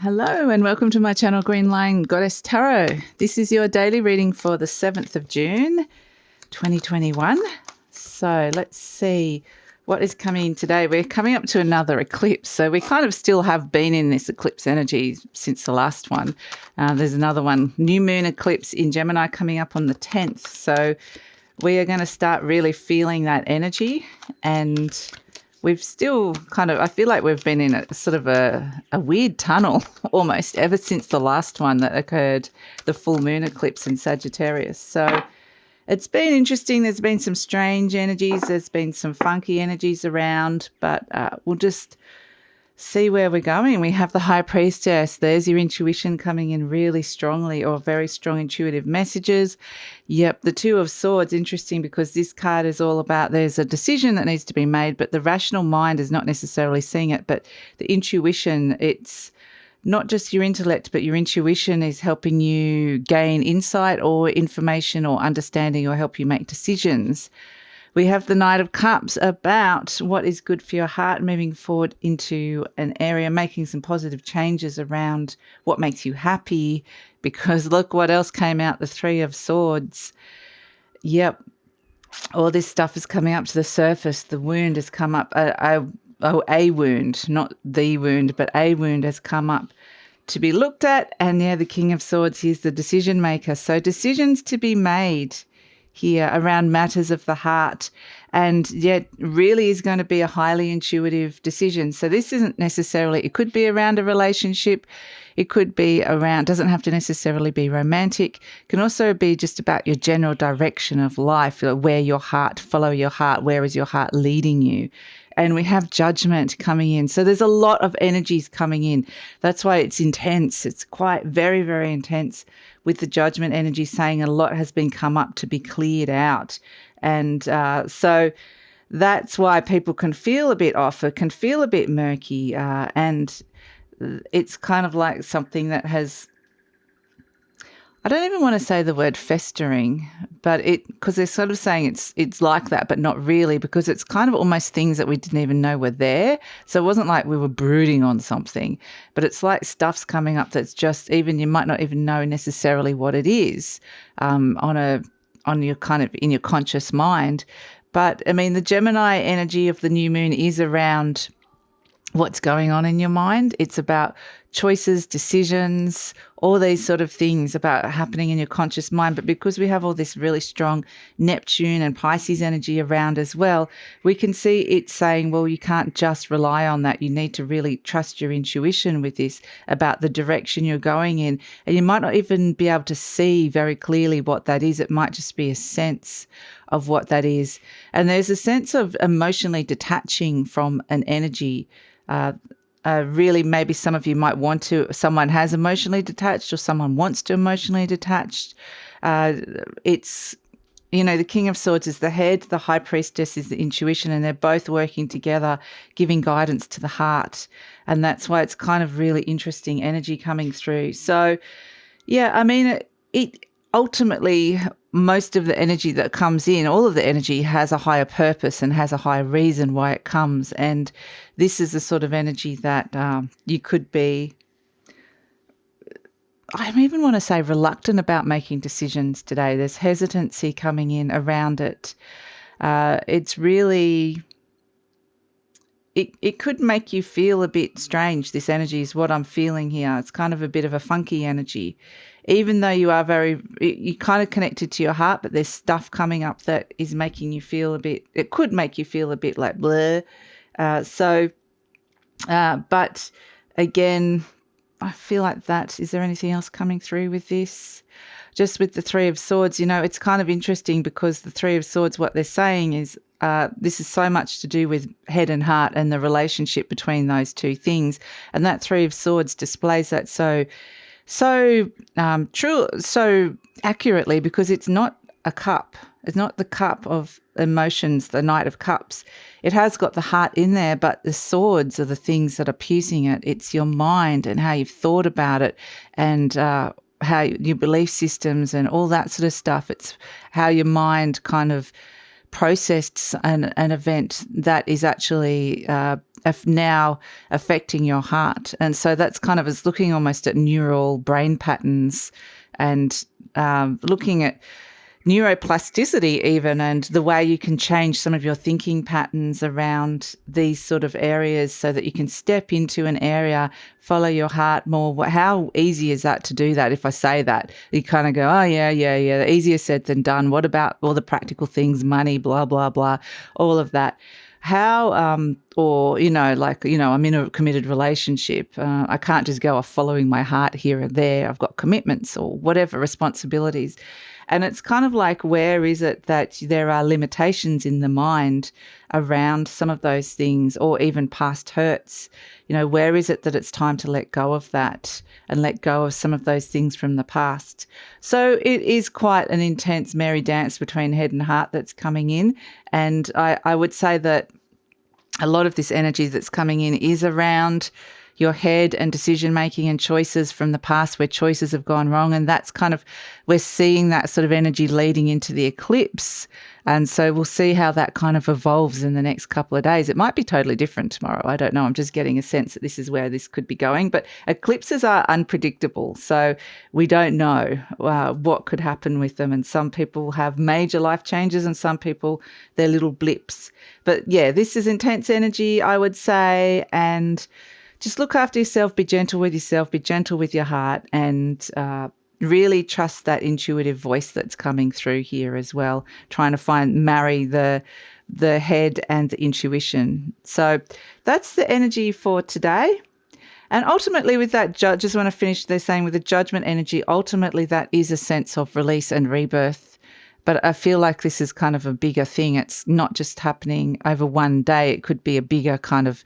Hello and welcome to my channel GreenLion Goddess Tarot. This is your daily reading for the 7th of June 2021. So let's see what is coming today. We're coming up to another eclipse. So we kind of still have been in this eclipse energy since the last one. There's another one, new moon eclipse in Gemini coming up on the 10th. So we are going to start really feeling that energy, and we've still I feel like we've been in a sort of a weird tunnel almost ever since the last one that occurred, the full moon eclipse in Sagittarius. So it's been interesting. There's been some strange energies. There's been some funky energies around, but we'll just see where we're going. We have the High Priestess. There's your intuition coming in really strongly, or very strong intuitive messages. Yep, the Two of Swords, interesting because this card is all about there's a decision that needs to be made, but the rational mind is not necessarily seeing it, but the intuition, it's not just your intellect, but your intuition is helping you gain insight or information or understanding or help you make decisions. We have the Knight of Cups, about what is good for your heart, moving forward into an area, making some positive changes around what makes you happy, because look what else came out, the Three of Swords. Yep, all this stuff is coming up to the surface. The wound has come up, a wound, not the wound, but a wound has come up to be looked at. And yeah, the King of Swords, he's the decision maker. So decisions to be made here around matters of the heart, and yet really is going to be a highly intuitive decision. So this isn't necessarily, it could be around a relationship, it could be around, doesn't have to necessarily be romantic, it can also be just about your general direction of life, where your heart, follow your heart, where is your heart leading you. And we have Judgment coming in. So there's a lot of energies coming in. That's why it's intense. It's quite very, very intense, with the Judgment energy saying a lot has been come up to be cleared out. And so that's why people can feel a bit off, or can feel a bit murky. And it's kind of like something that has, I don't even want to say the word festering, but because they're sort of saying it's like that, but not really, because it's kind of almost things that we didn't even know were there. So it wasn't like we were brooding on something, but it's like stuff's coming up that's just, even you might not even know necessarily what it is on your kind of in your conscious mind. But I mean, the Gemini energy of the new moon is around what's going on in your mind. It's about choices, decisions, all these sort of things about happening in your conscious mind. But because we have all this really strong Neptune and Pisces energy around as well, we can see it saying, well, you can't just rely on that. You need to really trust your intuition with this, about the direction you're going in. And you might not even be able to see very clearly what that is. It might just be a sense of what that is. And there's a sense of emotionally detaching from an energy. Really, maybe some of you might want to, someone has emotionally detached, or someone wants to emotionally detached. It's, the King of Swords is the head, the High Priestess is the intuition, and they're both working together, giving guidance to the heart. And that's why it's kind of really interesting energy coming through. So, yeah, I mean, it ultimately, most of the energy that comes in, all of the energy has a higher purpose and has a higher reason why it comes. And this is the sort of energy that you could be, I even want to say, reluctant about making decisions today. There's hesitancy coming in around it. It's really, it could make you feel a bit strange. This energy is what I'm feeling here. It's kind of a bit of a funky energy. Even though you are you're kind of connected to your heart, but there's stuff coming up that is making you feel a bit, it could make you feel a bit like blur. But again, I feel like that, is there anything else coming through with this? Just with the Three of Swords, it's kind of interesting, because the Three of Swords, what they're saying is, this is so much to do with head and heart and the relationship between those two things. And that Three of Swords displays that so true, so accurately, because it's not a cup. It's not the cup of emotions, the Knight of Cups. It has got the heart in there, but the swords are the things that are piercing it. It's your mind and how you've thought about it, and how your belief systems and all that sort of stuff. It's how your mind kind of processed an event that is actually now affecting your heart. And so that's kind of as looking almost at neural brain patterns and looking at neuroplasticity even, and the way you can change some of your thinking patterns around these sort of areas so that you can step into an area, follow your heart more. How easy is that to do that? If I say that, you kind of go, oh, yeah, easier said than done. What about all the practical things, money, blah, blah, blah, all of that? How, or, I'm in a committed relationship. I can't just go off following my heart here and there. I've got commitments or whatever, responsibilities. And it's kind of like, where is it that there are limitations in the mind around some of those things, or even past hurts? Where is it that it's time to let go of that and let go of some of those things from the past? So it is quite an intense merry dance between head and heart that's coming in. And I would say that a lot of this energy that's coming in is around your head and decision-making and choices from the past where choices have gone wrong. And that's kind of, we're seeing that sort of energy leading into the eclipse. And so we'll see how that kind of evolves in the next couple of days. It might be totally different tomorrow. I don't know. I'm just getting a sense that this is where this could be going. But eclipses are unpredictable. So we don't know what could happen with them. And some people have major life changes and some people, they're little blips. But yeah, this is intense energy, I would say. And just look after yourself, be gentle with yourself, be gentle with your heart, and really trust that intuitive voice that's coming through here as well, trying to marry the head and the intuition. So that's the energy for today. And ultimately with that, just want to finish, they're saying with the judgment energy, ultimately that is a sense of release and rebirth. But I feel like this is kind of a bigger thing. It's not just happening over one day. It could be a bigger kind of,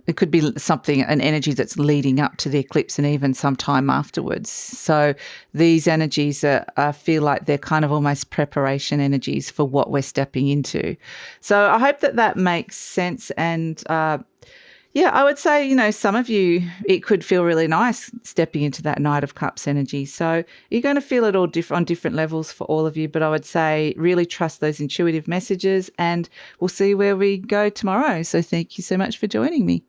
it could be something, an energy that's leading up to the eclipse and even some time afterwards. So these energies I feel like they're kind of almost preparation energies for what we're stepping into. So I hope that makes sense. And I would say, some of you, it could feel really nice stepping into that Knight of Cups energy. So you're going to feel it all on different levels for all of you. But I would say really trust those intuitive messages, and we'll see where we go tomorrow. So thank you so much for joining me.